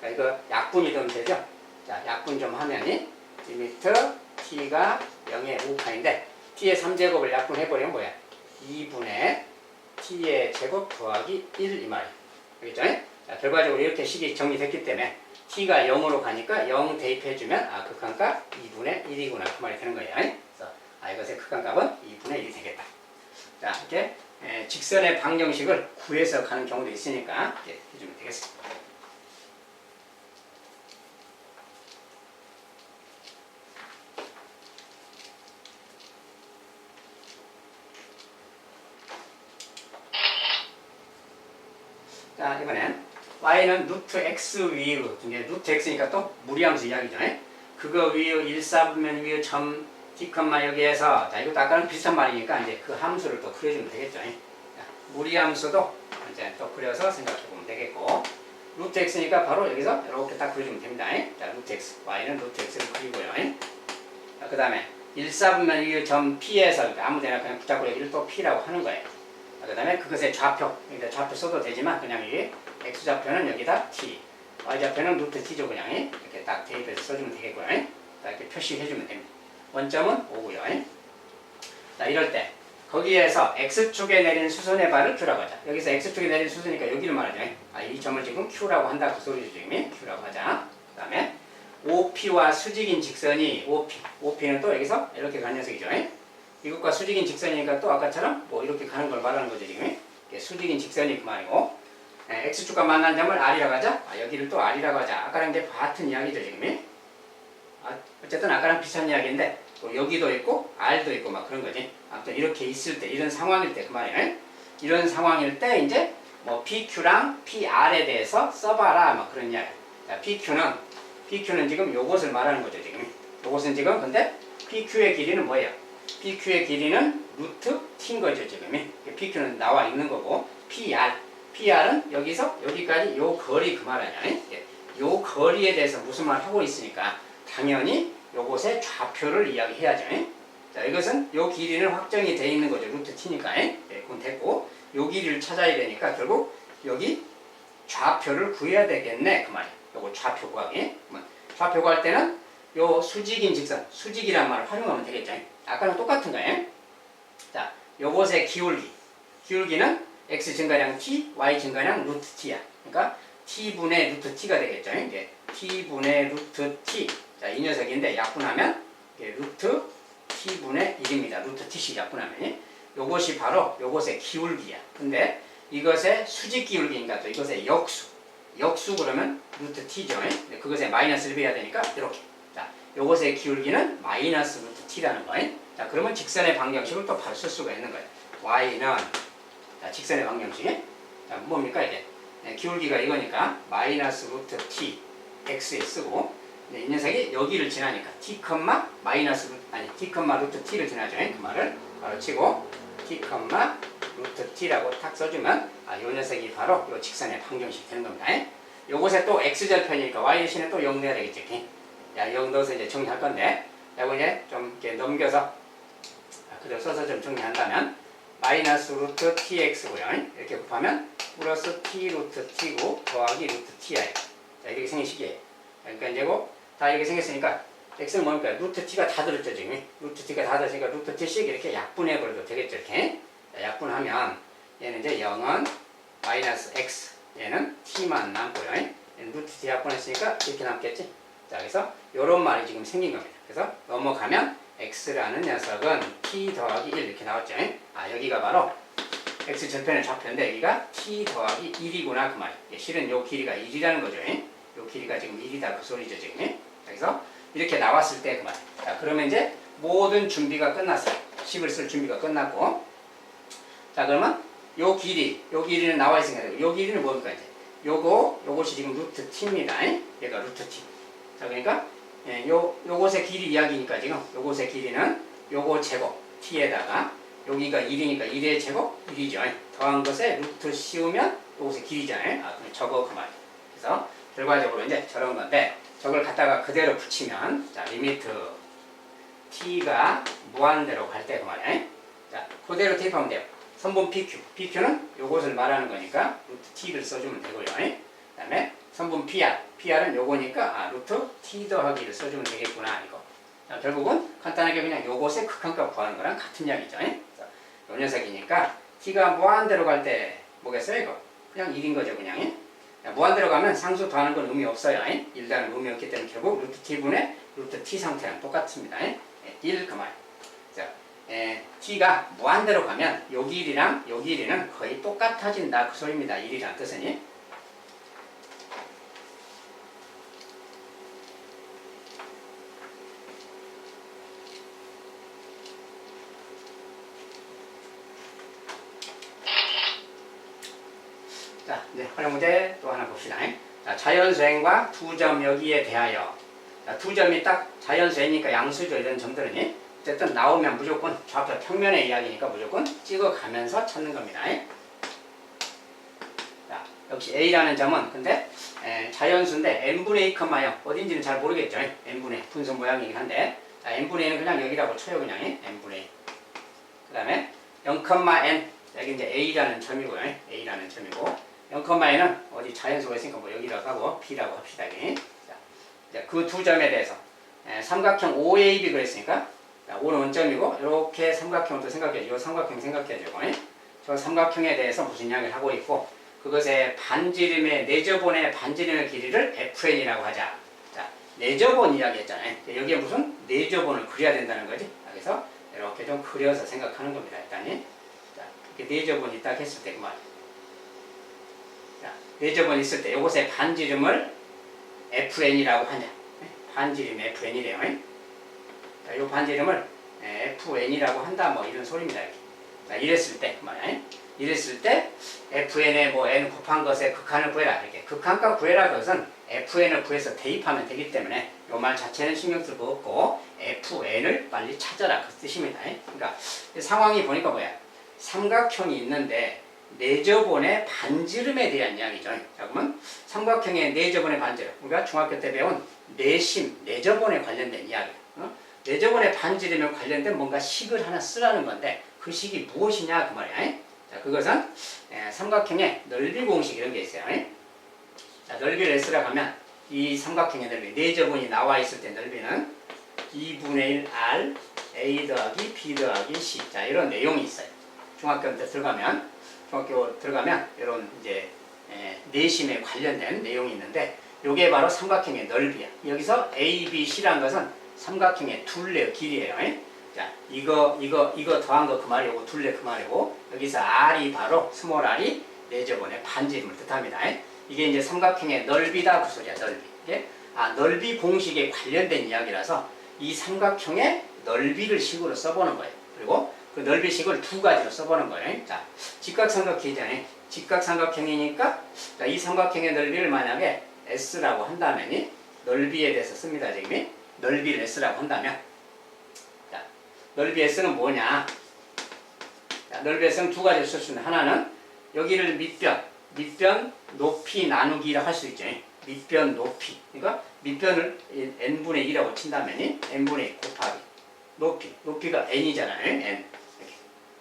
자, 이거 약분이 되면 되죠. 자, 약분 좀 하면이 리미트 t가 0에 우극한인데 t의 3제곱을 약분해버리면 뭐야? 2분의 t의 제곱 더하기 1 이 말이에요. 알겠죠? 자, 결과적으로 이렇게 식이 정리됐기 때문에 t가 0으로 가니까 0 대입해주면 극한값 2분의 1이구나 그 말이 되는 거예요. 그래서 이것의 극한값은 2분의 1이 되겠다. 자, 이렇게 직선의 방정식을 구해서 가는 경우도 있으니까 이렇게 해주면 되겠습니다. 자, 이번엔 y는 루트 x 위의 이제 루트 x니까 또 무리함수 이야기죠. 그거 위의 1, 4분면 위의 점 d, 여기에서 자, 이것도 아까랑 비슷한 말이니까 이제 그 함수를 또 그려주면 되겠죠. 자, 무리함수도 이제 또 그려서 생각해 보면 되겠고 루트 x니까 바로 여기서 이렇게 딱 그려주면 됩니다. 자, 루트 x, y는 루트 x를 그리고요. 자, 그 다음에 1, 4분면 위의 점 p에서 아무데나 그냥 붙잡고 여기를 또 p라고 하는 거예요. 그 다음에 그것의 좌표, 여기다 좌표 써도 되지만 그냥 이 x좌표는 여기다 t, y좌표는 루트 t죠. 그냥 이렇게 딱 대입해서 써주면 되겠고요. 자, 이렇게 표시해주면 됩니다. 원점은 5고요. 자, 이럴 때 거기에서 x축에 내린 수선의 발을 q라고 하자. 여기서 x축에 내린 수선이니까 여기를 말하죠. 이 점을 지금 q라고 한다 그 소리죠. 지금 q라고 하자. 그 다음에 OP와 수직인 직선이 OP는 또 여기서 이렇게 가는 녀석이죠. 이것과 수직인 직선이니까 또 아까처럼 뭐 이렇게 가는 걸 말하는 거죠. 지금 수직인 직선이 그 말이고 x축과 만난 점을 r이라고 하자. 여기를 또 r이라고 하자. 아까랑 이제 같은 이야기죠. 지금 어쨌든 아까랑 비슷한 이야기인데 또 여기도 있고 r도 있고 막 그런 거지. 아무튼 이렇게 있을 때 이런 상황일 때 그 말이에요. 이런 상황일 때 이제 뭐 PQ랑 PR에 대해서 써봐라 막 그런 이야기. 자, PQ는 지금 요것을 말하는 거죠. 지금 요것은 지금 근데 PQ의 길이는 뭐예요? PQ의 길이는 루트 t인 거죠, 지금이. PQ는 나와 있는 거고, PR은 여기서 여기까지 요 거리 그 말 아니야. 요 거리에 대해서 무슨 말 하고 있으니까 당연히 요것의 좌표를 이야기해야죠. 자, 이것은 요 길이는 확정이 돼 있는 거죠. 루트 t니까. 그건 됐고, 요 길이를 찾아야 되니까 결국 여기 좌표를 구해야 되겠네, 그 말이야. 요거 좌표 구하기. 좌표 구할 때는 요 수직인 직선, 수직이란 말을 활용하면 되겠죠. 아까랑 똑같은 거예요. 자, 요것의 기울기는 x 증가량 t, y 증가량 루트 t야. 그러니까 t분의 루트 t가 되겠죠. 이제 t분의 루트 t. 자, 이 녀석인데 약분하면 루트 t분의 1입니다. 루트 t씩 약분하면. 요것이 바로 요것의 기울기야. 근데 이것의 수직 기울기니까 또 이것의 역수 그러면 루트 t죠. 그것에 마이너스를 빼야 되니까 이렇게. 자, 요것의 기울기는 마이너스 루트 t라는 거예요. 자, 그러면 직선의 방정식을 또 바로 쓸 수가 있는 거예요. y는 자, 직선의 방정식. 자, 뭡니까 이게? 기울기가 이거니까 마이너스 루트 t x에 쓰고 이 녀석이 여기를 지나니까 t, 마이너스 t, 루트 t를 지나죠. 그 말을 바로 치고 t, 루트 t라고 탁 써주면 요 녀석이 바로 요 직선의 방정식이 되는 겁니다. 요것에 또 x절편이니까 y 대신에 또 0 넣어야 되겠지. 야, 0 넣어서 이제 정리할 건데, 요거 이제 좀 이렇게 넘겨서 그대로 써서 좀 정리한다면 마이너스 루트 tx고요. 이렇게 곱하면 플러스 t 루트 t고 더하기 루트 t야. 자, 이렇게 생긴 식이에요. 그러니까 이제고 다 이렇게 생겼으니까 x는 뭡니까? 루트 t가 다 들었죠, 지금. 루트 t가 다 들었으니까 루트 t씩 이렇게 약분해 버려도 되겠죠, 이렇게. 자, 약분하면 얘는 이제 0은 마이너스 x, 얘는 t만 남고요. 얘는 루트 t 약분했으니까 이렇게 남겠지. 자, 그래서 요런 말이 지금 생긴 겁니다. 그래서 넘어가면 x라는 녀석은 t 더하기 1 이렇게 나왔죠. 여기가 바로 x 절편의 좌표인데 여기가 t 더하기 1이구나 그 말이에요. 실은 요 길이가 1이라는 거죠. 요 길이가 지금 1이다 그 소리죠, 지금. 그래서 이렇게 나왔을 때 그 말. 자, 그러면 이제 모든 준비가 끝났어요. 10을 쓸 준비가 끝났고. 자, 그러면 요 길이는 나와 있으니까 요 길이는 뭡니까 이제? 요것이 지금 루트 t입니다. 얘가 루트 t. 자, 그러니까 요것의 길이 이야기니까 지금 요것의 길이는 요거 제곱 t에다가 여기가 1이니까 1의 제곱 1이죠. 더한 것에 루트 씌우면 요것의 길이잖아요. 그럼 저거 그 말이에요. 그래서 결과적으로 이제 저런 건데 저걸 갖다가 그대로 붙이면 자, 리미트 t가 무한대로 갈 때 그 말이에요. 자, 그대로 대입하면 돼요. 선분 PQ는 요것을 말하는 거니까 루트 t를 써주면 되고요. 그 다음에 선분 PR은 요거니까 루트 t 더하기를 써주면 되겠구나 이거. 자, 결국은 간단하게 그냥 요것의 극한값 구하는 거랑 같은 이야기죠. 요 녀석이니까 t가 무한대로 갈 때 뭐겠어요 이거? 그냥 1인 거죠 그냥. 무한대로 가면 상수 더하는 건 의미 없어요. 1단은 의미 없기 때문에 결국 루트 t분의 루트 t 상태랑 똑같습니다. 1 그 말. 자, t가 무한대로 가면 요 길이랑 요 길이는 거의 똑같아진다 그 소리입니다. 1이란 뜻은. 자, 이제 활용 문제 또 하나 봅시다. 자, 자연수행과 두 점 여기에 대하여. 자, 두 점이 딱 자연수행이니까 양수죠. 이런 점들은. 어쨌든 나오면 무조건 좌표 평면의 이야기니까 무조건 찍어가면서 찾는 겁니다. 자, 역시 A라는 점은 근데 자연수인데 n분의 2, 0 어딘지는 잘 모르겠죠. n분의 분수 모양이긴 한데 자, n분의 2는 그냥 여기라고 쳐요. 그냥 n분의 2. 그 다음에 0,n 여기 이제 A라는 점이고요. A라는 점이고 0,n은 어디 자연수가 있으니까 뭐 여기라고 하고 B라고 합시다. 자, 그 두 점에 대해서 삼각형 OAB 그랬으니까 자, O는 원점이고 이렇게 삼각형을 또 생각해야죠. 이 삼각형 생각해야죠. 저 삼각형에 대해서 무슨 이야기를 하고 있고 그것의 반지름의 내저본의 반지름의 길이를 FN이라고 하자. 자, 내저본 이야기 했잖아요. 여기에 무슨 내저본을 그려야 된다는 거지. 그래서 이렇게 좀 그려서 생각하는 겁니다. 일단은. 자, 이렇게 내저본이 딱 했을 때 그 말. 자, 내저본 있을 때 이것의 반지름을 FN이라고 하냐. 반지름 FN이래요. 자, 이 반지름을 FN이라고 한다 뭐 이런 소리입니다. 이렇게. 자, 이랬을 때 그 말이에요. 이랬을 때 fn에 뭐 n 곱한 것의 극한을 구해라. 이렇게 극한값 구해라 것은 fn을 구해서 대입하면 되기 때문에 이 말 자체는 신경 쓸 거 없고 fn을 빨리 찾아라 그 뜻입니다. 그러니까 상황이 보니까 뭐야? 삼각형이 있는데 내저번의 반지름에 대한 이야기죠. 자, 그러면 삼각형의 내저번의 반지름, 우리가 중학교 때 배운 내심, 내저번에 관련된 이야기. 내저번의 반지름에 관련된 뭔가 식을 하나 쓰라는 건데 그 식이 무엇이냐 그 말이야. 자, 그것은 삼각형의 넓이 공식 이런 게 있어요. 자, 넓이를 S라고 하면 이 삼각형의 넓이, 내저번이 나와 있을 때 넓이는 2분의 1 R A 더하기 B 더하기 C. 자, 이런 내용이 있어요. 중학교 때 들어가면 이런 이제 내심에 관련된 내용이 있는데 이게 바로 삼각형의 넓이야. 여기서 A, B, C라는 것은 삼각형의 둘레의 길이에요. 자, 이거 더한 거 그 말이고, 요거 둘레 그 말이고, 여기서 R이 바로 스몰 R이 내저번의 반지름을 뜻합니다. 이게 이제 삼각형의 넓이다 그 소리야, 넓이. 예? 넓이 공식에 관련된 이야기라서 이 삼각형의 넓이를 식으로 써보는 거예요. 그리고 그 넓이 식을 두 가지로 써보는 거예요. 자, 직각삼각형이잖아요. 직각삼각형이니까 자, 이 삼각형의 넓이를 만약에 S라고 한다면 넓이에 대해서 씁니다. 지금 넓이를 S라고 한다면 자, 넓이 S는 뭐냐? 자, 넓이 S는 두 가지로 쓸 수 있는 하나는 여기를 밑변 높이 나누기라 할 수 있죠. 밑변 높이. 그러니까 밑변을 n분의 2라고 친다면 n분의 2 곱하기 높이가 n이잖아요. n. 이렇게.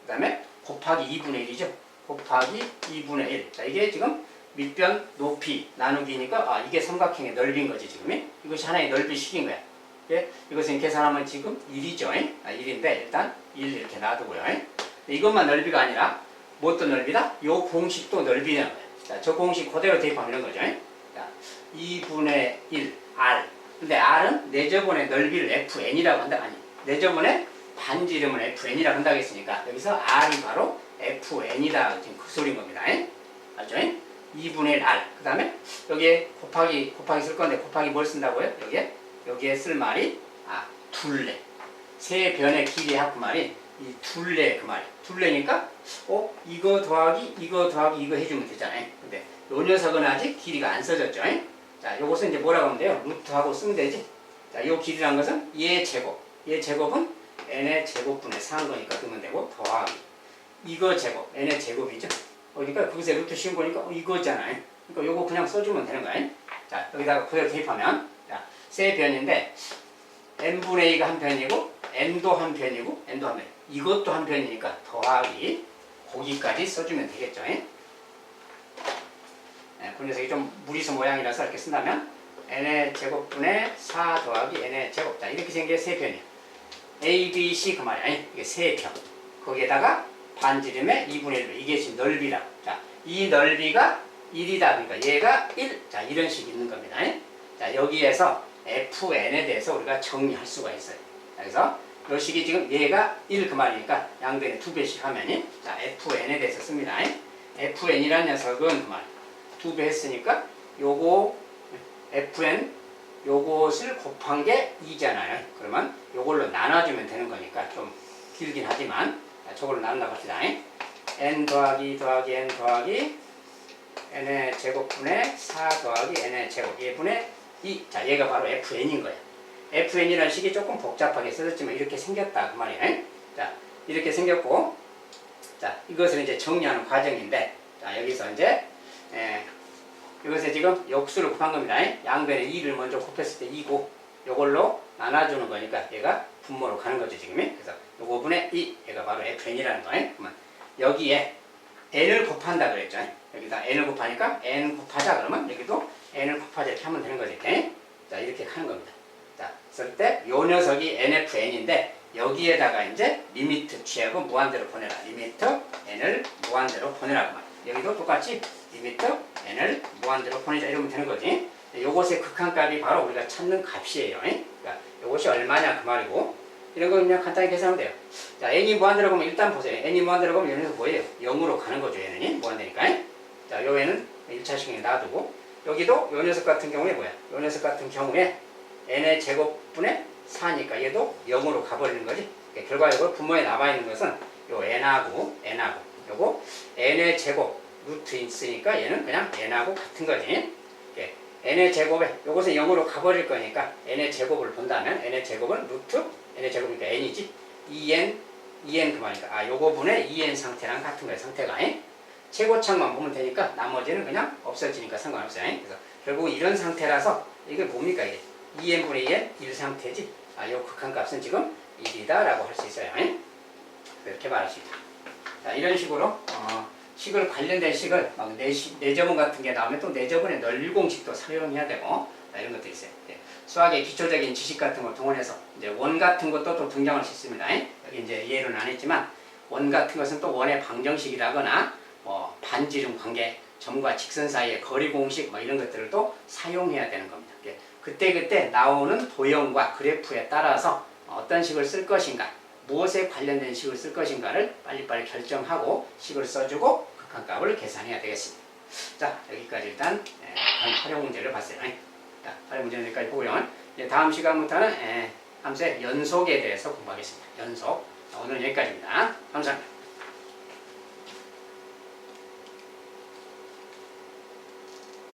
그 다음에 곱하기 2분의 1이죠. 곱하기 2분의 1. 자, 이게 지금 밑변 높이 나누기니까 이게 삼각형의 넓이인 거지 지금. 이것이 하나의 넓이식인 거야. 예? 이것은 계산하면 지금 1이죠. 1인데 일단 1 이렇게 놔두고요. 이것만 넓이가 아니라 무엇도 넓이다? 요 공식도 넓이라는 거야. 자, 저 공식 그대로 대입하면 이런 거죠. 자, 2분의 1 R. 근데 R은 내저번의 넓이를 FN이라고 한다. 아니, 내저번의 반지름을 FN이라고 한다고 했으니까 여기서 R이 바로 FN이다. 지금 그 소리인 겁니다. 알죠? 2분의 1 R. 그 다음에 여기에 곱하기 쓸 건데 곱하기 뭘 쓴다고요? 여기에 쓸 말이 둘레. 세 변의 길이의 합 그 말이 이 둘레 그 말이. 둘레니까 이거 더하기 이거 해주면 되잖아요. 근데 요 녀석은 아직 길이가 안 써졌죠. 자, 요것은 이제 뭐라고 하면 돼요? 루트하고 쓰면 되지. 자, 요 길이란 것은 얘 제곱은 n의 제곱분의 4한 거니까 그러면 되고 더하기 이거 제곱 n의 제곱이죠. 그러니까 거기서 루트 씌운 거니까 이거잖아요. 그러니까 요거 그냥 써주면 되는 거예요. 자, 여기다가 그대로 대입하면 자, 세 변인데 n분의 2가 한 변이고 n도 한 변이고 n도 한 변. 이것도 한 변이니까 더하기 거기까지 써주면 되겠죠. 그 녀석이 좀 무리수 모양이라서 이렇게 쓴다면 n의 제곱분의 4 더하기 n의 제곱. 자, 이렇게 생긴 게 세 변이야. A, B, C 그 말이야. 이게 세 변. 거기에다가 반지름의 2분의 1. 이게 지금 넓이라. 자, 이 넓이가 1이다. 그러니까 얘가 1. 자, 이런 식이 있는 겁니다. 자, 여기에서 FN에 대해서 우리가 정리할 수가 있어요. 그래서 이 식이 지금 얘가 1 그 말이니까 양변에 두 배씩 하면 자, FN에 대해서 씁니다. FN이라는 녀석은 그 말. 두 배 했으니까 요거 FN 요것을 곱한 게 2잖아요. 그러면 요걸로 나눠주면 되는 거니까 좀 길긴 하지만 저걸로 나눈다고 합시다. n 더하기 n 더하기 n의 제곱분의 4 더하기 n의 제곱 얘분의 2. 자, 얘가 바로 FN인 거야. FN이라는 식이 조금 복잡하게 써졌지만 이렇게 생겼다 그 말이에요. 자, 이렇게 생겼고 자, 이것을 이제 정리하는 과정인데 자, 여기서 이제 이것에 지금 역수를 곱한 겁니다. 양변에 2를 먼저 곱했을 때 2고 요걸로 나눠주는 거니까 얘가 분모로 가는 거죠 지금. 그래서 요거 분의 2 얘가 바로 FN이라는 거예요. 그러면 여기에 n을 곱한다 그랬죠. 여기다 n을 곱하니까 n 곱하자 그러면 여기도 n을 곱하자 이렇게 하면 되는 거죠. 이렇게. 자, 이렇게 하는 겁니다. 자, 쓸 때 요 녀석이 nfn인데 여기에다가 이제 리미트 취하고 무한대로 보내라. 리미트 n을 무한대로 보내라 그 말. 여기도 똑같이 리미트 n을 무한대로 보내자 이러면 되는 거지. 요것의 극한값이 바로 우리가 찾는 값이에요. 그러니까 요것이 얼마냐 그 말이고 이런 거 그냥 간단히 계산하면 돼요. 자, n이 무한대로 보면 일단 보세요. n이 무한대로 보면 얘는 뭐예요? 0으로 가는 거죠. 얘는 무한대니까. 자, 요 애는 1차식에 놔두고 여기도 요 녀석 같은 경우에 뭐야? 요 녀석 같은 경우에 n의 제곱분의 4니까 얘도 0으로 가버리는 거지. 그러니까 결과적으로 분모에 남아있는 것은 요 n하고 요거 n의 제곱 루트 있으니까 얘는 그냥 n하고 같은 거지. 예. n의 제곱에 요것은 0으로 가버릴 거니까 n의 제곱을 본다면 n의 제곱은 루트 n의 제곱이니까 n이지. 2n 그만이니까 요거 분의 2n 상태랑 같은 거예요. 상태가. 최고창만 보면 되니까 나머지는 그냥 없어지니까 상관없어요. 그래서 결국 이런 상태라서 이게 뭡니까 이게 2n분의 2n 1 상태지. 요 극한값은 지금 1이다 라고 할 수 있어요. 이렇게 말할 수 있다. 자, 이런 식으로 식을 관련된 식을 막 내저분 같은 게 나오면 또 내저분의 널리공식도 사용해야 되고 이런 것도 있어요. 수학의 기초적인 지식 같은 걸 동원해서 이제 원 같은 것도 또 등장할 수 있습니다. 여기 이제 이해는 안 했지만 원 같은 것은 또 원의 방정식이라거나 뭐 반지름 관계, 점과 직선 사이의 거리 공식 뭐 이런 것들을 또 사용해야 되는 겁니다. 그때그때 나오는 도형과 그래프에 따라서 어떤 식을 쓸 것인가, 무엇에 관련된 식을 쓸 것인가를 빨리빨리 결정하고 식을 써주고 극한값을 계산해야 되겠습니다. 자, 여기까지 일단 활용 문제를 봤어요. 자, 활용 문제는 여기까지 보고요. 이제 다음 시간부터는 함수의 연속에 대해서 공부하겠습니다. 연속. 자, 오늘 여기까지입니다. 감사합니다.